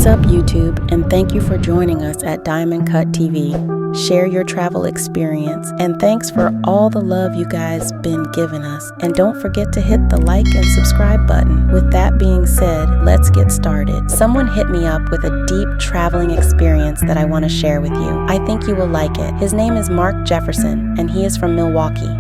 What's up, YouTube, and thank you for joining us at Diamond Cut TV. Share your travel experience, and thanks for all the love you guys been giving us. And don't forget to hit the like and subscribe button. With that being said, let's get started. Someone hit me up with a deep traveling experience that I want to share with you. I think you will like it. His name is Mark Jefferson, and he is from Milwaukee.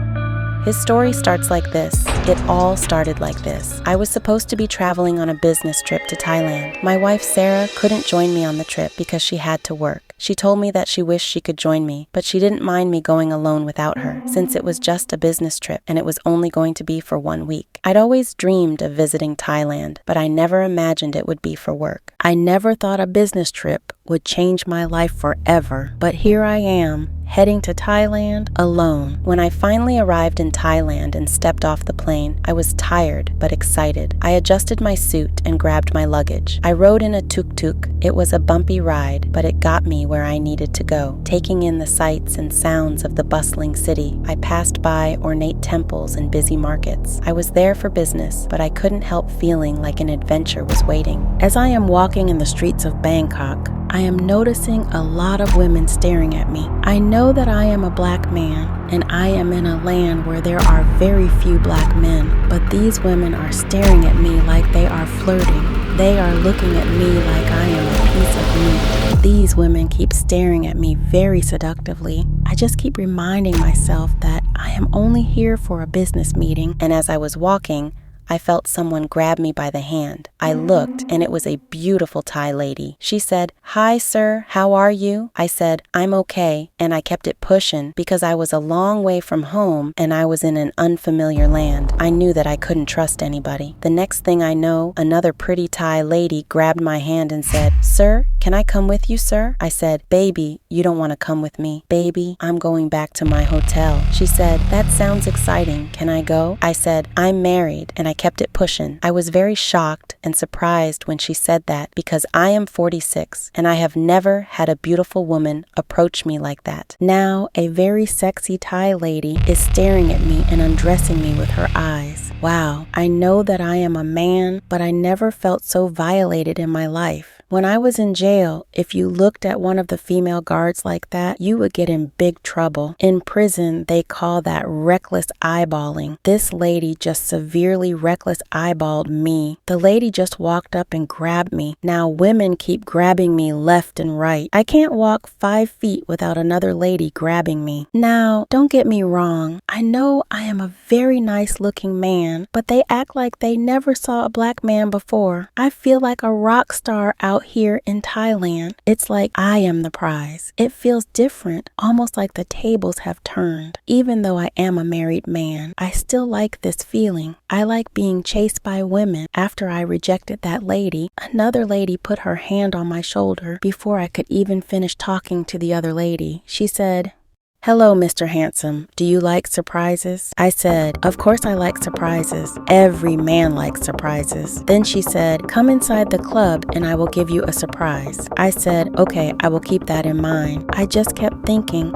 His story starts like this. It all started like this. I was supposed to be traveling on a business trip to Thailand. My wife Sarah couldn't join me on the trip because she had to work. She told me that she wished she could join me, but she didn't mind me going alone without her, since it was just a business trip and it was only going to be for 1 week. I'd always dreamed of visiting Thailand, but I never imagined it would be for work. I never thought a business trip would change my life forever, but here I am, heading to Thailand alone. When I finally arrived in Thailand and stepped off the plane, I was tired but excited. I adjusted my suit and grabbed my luggage. I rode in a tuk-tuk. It was a bumpy ride, but it got me where I needed to go. Taking in the sights and sounds of the bustling city, I passed by ornate temples and busy markets. I was there for business, but I couldn't help feeling like an adventure was waiting. As I am walking in the streets of Bangkok, I am noticing a lot of women staring at me. I know that I am a black man, and I am in a land where there are very few black men, but these women are staring at me like they are flirting. They are looking at me like I am a piece of meat. These women keep staring at me very seductively. I just keep reminding myself that I am only here for a business meeting, and as I was walking, I felt someone grab me by the hand. I looked, and it was a beautiful Thai lady. She said, "Hi, sir, how are you?" I said, "I'm okay," and I kept it pushing because I was a long way from home and I was in an unfamiliar land. I knew that I couldn't trust anybody. The next thing I know, another pretty Thai lady grabbed my hand and said, "Sir, can I come with you, sir?" I said, "Baby, you don't want to come with me. Baby, I'm going back to my hotel." She said, "That sounds exciting. Can I go?" I said, "I'm married," and I kept it pushing. I was very shocked and surprised when she said that because I am 46 and I have never had a beautiful woman approach me like that. Now, a very sexy Thai lady is staring at me and undressing me with her eyes. Wow, I know that I am a man, but I never felt so violated in my life. When I was in jail, if you looked at one of the female guards like that, you would get in big trouble. In prison, they call that reckless eyeballing. This lady just severely reckless eyeballed me. The lady just walked up and grabbed me. Now women keep grabbing me left and right. I can't walk 5 feet without another lady grabbing me. Now, don't get me wrong. I know I am a very nice looking man, but they act like they never saw a black man before. I feel like a rock star out here in Thailand. It's like I am the prize. It feels different, almost like the tables have turned. Even though I am a married man, I still like this feeling. I like being chased by women. After I rejected that lady, another lady put her hand on my shoulder before I could even finish talking to the other lady. She said, "Hello, Mr. Handsome. Do you like surprises?" I said, "Of course I like surprises. Every man likes surprises." Then she said, "Come inside the club and I will give you a surprise." I said, "Okay, I will keep that in mind." I just kept thinking,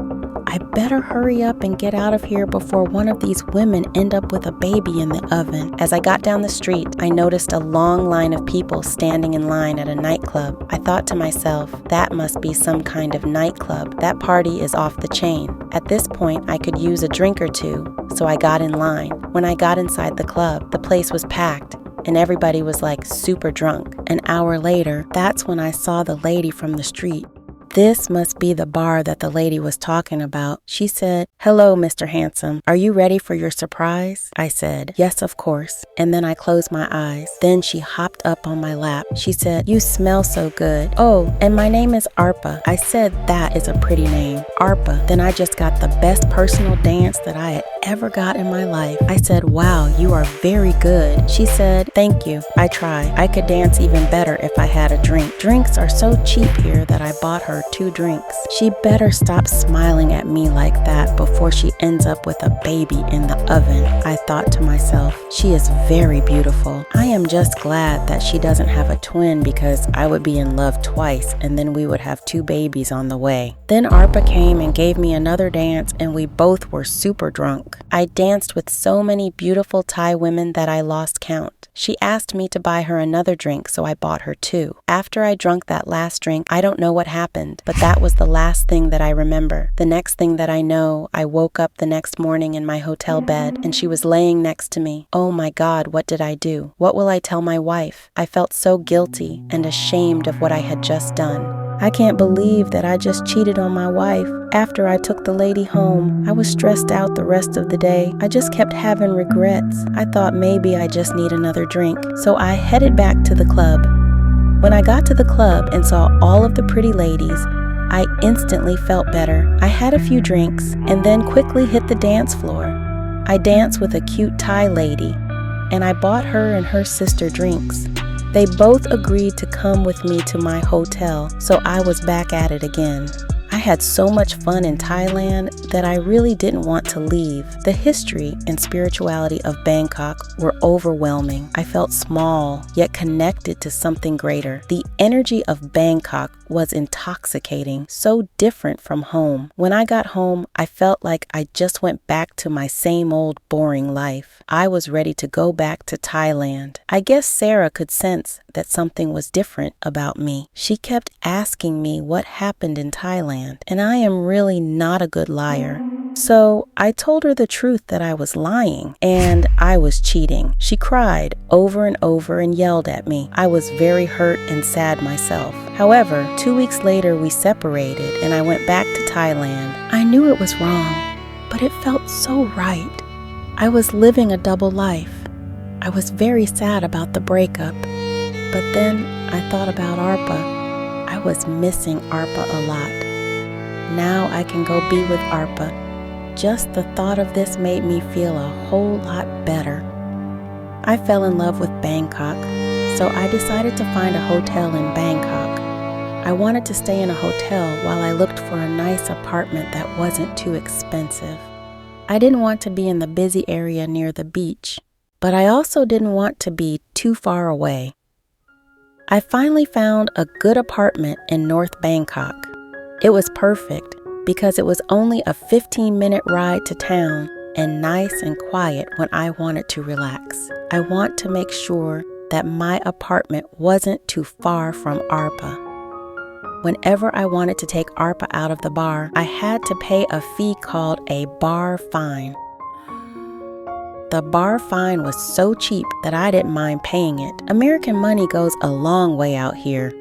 I better hurry up and get out of here before one of these women end up with a baby in the oven. As I got down the street, I noticed a long line of people standing in line at a nightclub. I thought to myself, that must be some kind of nightclub. That party is off the chain. At this point, I could use a drink or two, so I got in line. When I got inside the club, the place was packed, and everybody was like super drunk. An hour later, that's when I saw the lady from the street. This must be the bar that the lady was talking about. She said, "Hello, Mr. Handsome. Are you ready for your surprise?" I said, "Yes, of course." And then I closed my eyes. Then she hopped up on my lap. She said, "You smell so good. Oh, and my name is Arpa." I said, "That is a pretty name, Arpa." Then I just got the best personal dance that I had ever got in my life. I said, "Wow, you are very good." She said, "Thank you. I try. I could dance even better if I had a drink. Drinks are so cheap here that I bought her 2 drinks. She better stop smiling at me like that before she ends up with a baby in the oven." I thought to myself, she is very beautiful. I am just glad that she doesn't have a twin because I would be in love twice and then we would have 2 babies on the way. Then Arpa came and gave me another dance and we both were super drunk. drunk. I danced with so many beautiful Thai women that I lost count. She asked me to buy her another drink, so I bought her two. After I drank that last drink, I don't know what happened, but that was the last thing that I remember. The next thing that I know, I woke up the next morning in my hotel bed, and she was laying next to me. Oh my God, what did I do? What will I tell my wife? I felt so guilty and ashamed of what I had just done. I can't believe that I just cheated on my wife. After I took the lady home, I was stressed out the rest of the day. I just kept having regrets. I thought maybe I just need another drink. So I headed back to the club. When I got to the club and saw all of the pretty ladies, I instantly felt better. I had a few drinks and then quickly hit the dance floor. I danced with a cute Thai lady, and I bought her and her sister drinks. They both agreed to come with me to my hotel, so I was back at it again. I had so much fun in Thailand that I really didn't want to leave. The history and spirituality of Bangkok were overwhelming. I felt small, yet connected to something greater. The energy of Bangkok was intoxicating, so different from home. When I got home, I felt like I just went back to my same old boring life. I was ready to go back to Thailand. I guess Sarah could sense that something was different about me. She kept asking me what happened in Thailand, and I am really not a good liar. So I told her the truth that I was lying and I was cheating. She cried over and over and yelled at me. I was very hurt and sad myself. However, 2 weeks later we separated and I went back to Thailand. I knew it was wrong, but it felt so right. I was living a double life. I was very sad about the breakup, but then I thought about Arpa. I was missing Arpa a lot. Now I can go be with Arpa. Just the thought of this made me feel a whole lot better. I fell in love with Bangkok, so I decided to find a hotel in Bangkok. I wanted to stay in a hotel while I looked for a nice apartment that wasn't too expensive. I didn't want to be in the busy area near the beach, but I also didn't want to be too far away. I finally found a good apartment in North Bangkok. It was perfect because it was only a 15-minute ride to town and nice and quiet when I wanted to relax. I want to make sure that my apartment wasn't too far from Arpa. Whenever I wanted to take Arpa out of the bar, I had to pay a fee called a bar fine. The bar fine was so cheap that I didn't mind paying it. American money goes a long way out here.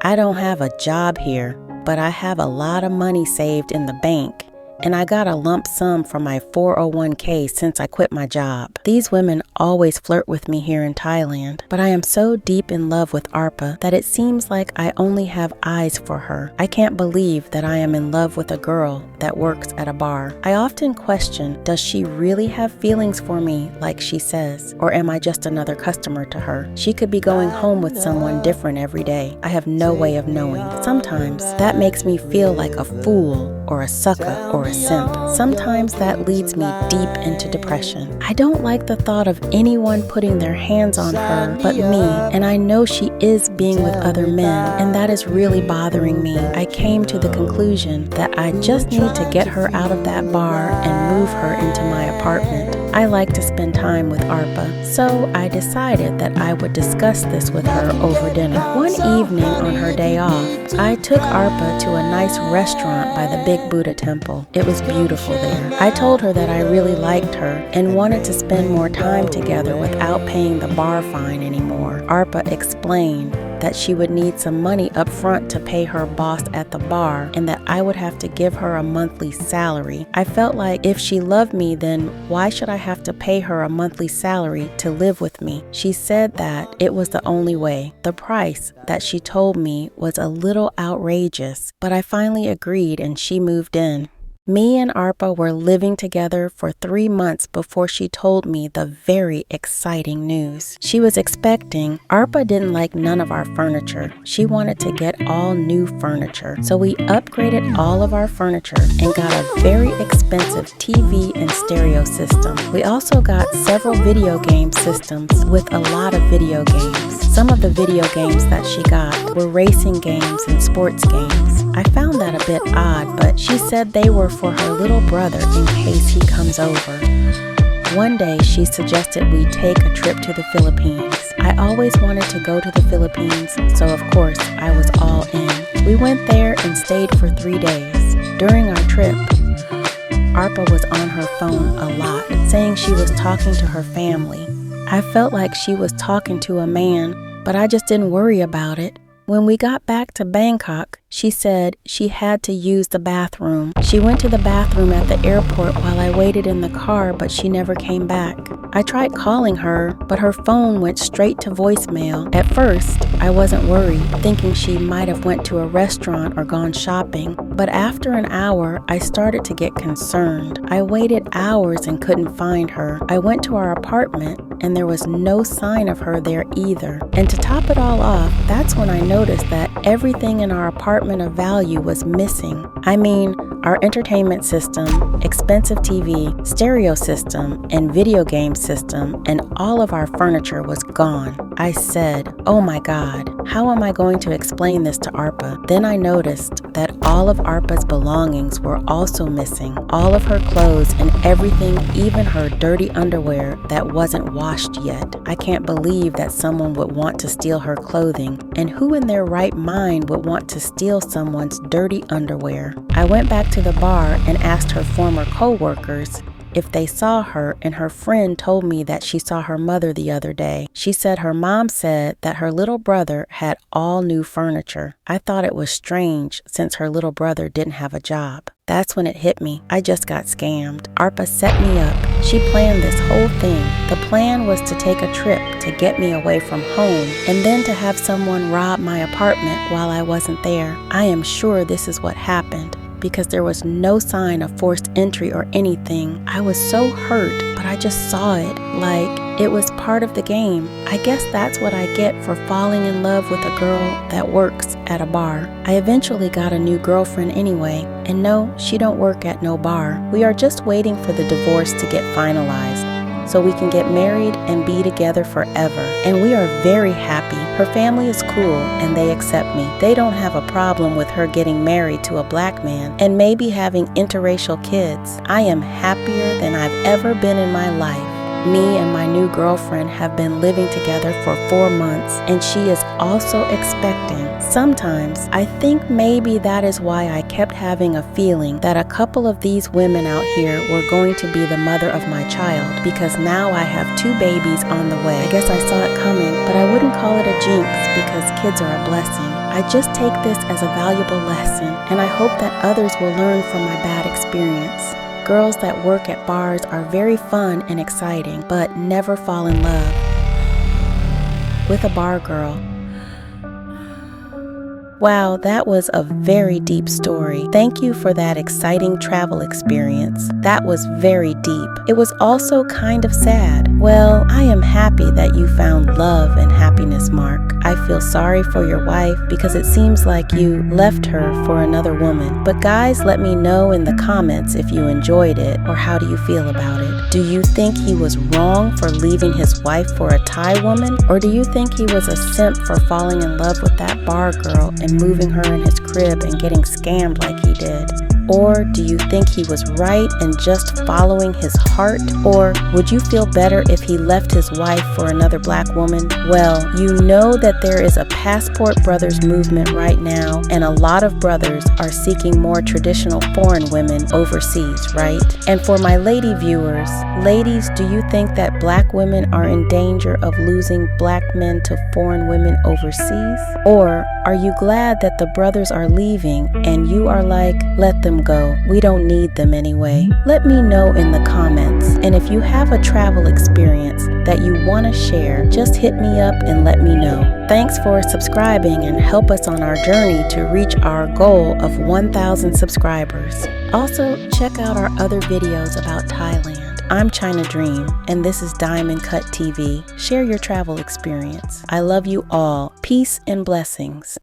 I don't have a job here, but I have a lot of money saved in the bank, and I got a lump sum from my 401k since I quit my job. These women always flirt with me here in Thailand, but I am so deep in love with Arpa that it seems like I only have eyes for her. I can't believe that I am in love with a girl that works at a bar. I often question, does she really have feelings for me like she says, or am I just another customer to her? She could be going home with someone different every day. I have no way of knowing. Sometimes that makes me feel like a fool or a sucker or a simp. Sometimes that leads me deep into depression. I don't like the thought of anyone putting their hands on her but me, and I know she is being with other men, and that is really bothering me. I came to the conclusion that I just need to get her out of that bar and move her into my apartment. I like to spend time with Arpa, so I decided that I would discuss this with her over dinner. One evening on her day off, I took Arpa to a nice restaurant by the Big Buddha temple. It was beautiful there. I told her that I really liked her and wanted to spend more time together without paying the bar fine anymore. Arpa explained that she would need some money up front to pay her boss at the bar and that I would have to give her a monthly salary. I felt like if she loved me, then why should I have to pay her a monthly salary to live with me? She said that it was the only way. The price that she told me was a little outrageous, but I finally agreed and she moved in. Me and Arpa were living together for 3 months before she told me the very exciting news. She was expecting. Arpa didn't like none of our furniture. She wanted to get all new furniture. So we upgraded all of our furniture and got a very expensive TV and stereo system. We also got several video game systems with a lot of video games. Some of the video games that she got were racing games and sports games. I found that a bit odd, but she said they were for her little brother in case he comes over. One day, she suggested we take a trip to the Philippines. I always wanted to go to the Philippines, so of course, I was all in. We went there and stayed for 3 days. During our trip, Arpa was on her phone a lot, saying she was talking to her family. I felt like she was talking to a man, but I just didn't worry about it. When we got back to Bangkok, she said she had to use the bathroom. She went to the bathroom at the airport while I waited in the car, but she never came back. I tried calling her, but her phone went straight to voicemail. At first, I wasn't worried, thinking she might have went to a restaurant or gone shopping. But after an hour, I started to get concerned. I waited hours and couldn't find her. I went to our apartment, and there was no sign of her there either. And to top it all off, that's when I noticed that everything in our apartment of value was missing. I mean, our entertainment system, expensive TV, stereo system, and video game system, and all of our furniture was gone. I said, "Oh my God, how am I going to explain this to Arpa?" Then I noticed that all of Arpa's belongings were also missing. All of her clothes and everything, even her dirty underwear that wasn't washed yet. I can't believe that someone would want to steal her clothing, and who in their right mind would want to steal someone's dirty underwear? I went back to the bar and asked her former co-workers if they saw her, and her friend told me that she saw her mother the other day. She said her mom said that her little brother had all new furniture. I thought it was strange since her little brother didn't have a job. That's when it hit me. I just got scammed. Arpa set me up. She planned this whole thing. The plan was to take a trip to get me away from home and then to have someone rob my apartment while I wasn't there. I am sure this is what happened, because there was no sign of forced entry or anything. I was so hurt, but I just saw it like it was part of the game. I guess that's what I get for falling in love with a girl that works at a bar. I eventually got a new girlfriend anyway, and no, she don't work at no bar. We are just waiting for the divorce to get finalized so we can get married and be together forever. And we are very happy. Her family is cool and they accept me. They don't have a problem with her getting married to a black man and maybe having interracial kids. I am happier than I've ever been in my life. Me and my new girlfriend have been living together for 4 months, and she is also expecting. Sometimes I think maybe that is why I kept having a feeling that a couple of these women out here were going to be the mother of my child, because now I have 2 babies on the way. I guess I saw it coming, but I wouldn't call it a jinx because kids are a blessing. I just take this as a valuable lesson, and I hope that others will learn from my bad experience. Girls that work at bars are very fun and exciting, but never fall in love with a bar girl. Wow, that was a very deep story. Thank you for that exciting travel experience. That was very deep. It was also kind of sad. Well, I am happy that you found love and happiness, Mark. I feel sorry for your wife because it seems like you left her for another woman. But guys, let me know in the comments if you enjoyed it or how do you feel about it. Do you think he was wrong for leaving his wife for a Thai woman? Or do you think he was a simp for falling in love with that bar girl and moving her in his crib and getting scammed like he did? Or do you think he was right and just following his heart? Or would you feel better if he left his wife for another black woman? Well, you know that there is a Passport Brothers movement right now, and a lot of brothers are seeking more traditional foreign women overseas, right? And for my lady viewers, ladies, do you think that black women are in danger of losing black men to foreign women overseas? Or are you glad that the brothers are leaving and you are like, let them go. We don't need them anyway. Let me know in the comments. And if you have a travel experience that you want to share, just hit me up and let me know. Thanks for subscribing and help us on our journey to reach our goal of 1,000 subscribers. Also, check out our other videos about Thailand. I'm China Dream, and this is Diamond Cut TV. Share your travel experience. I love you all. Peace and blessings.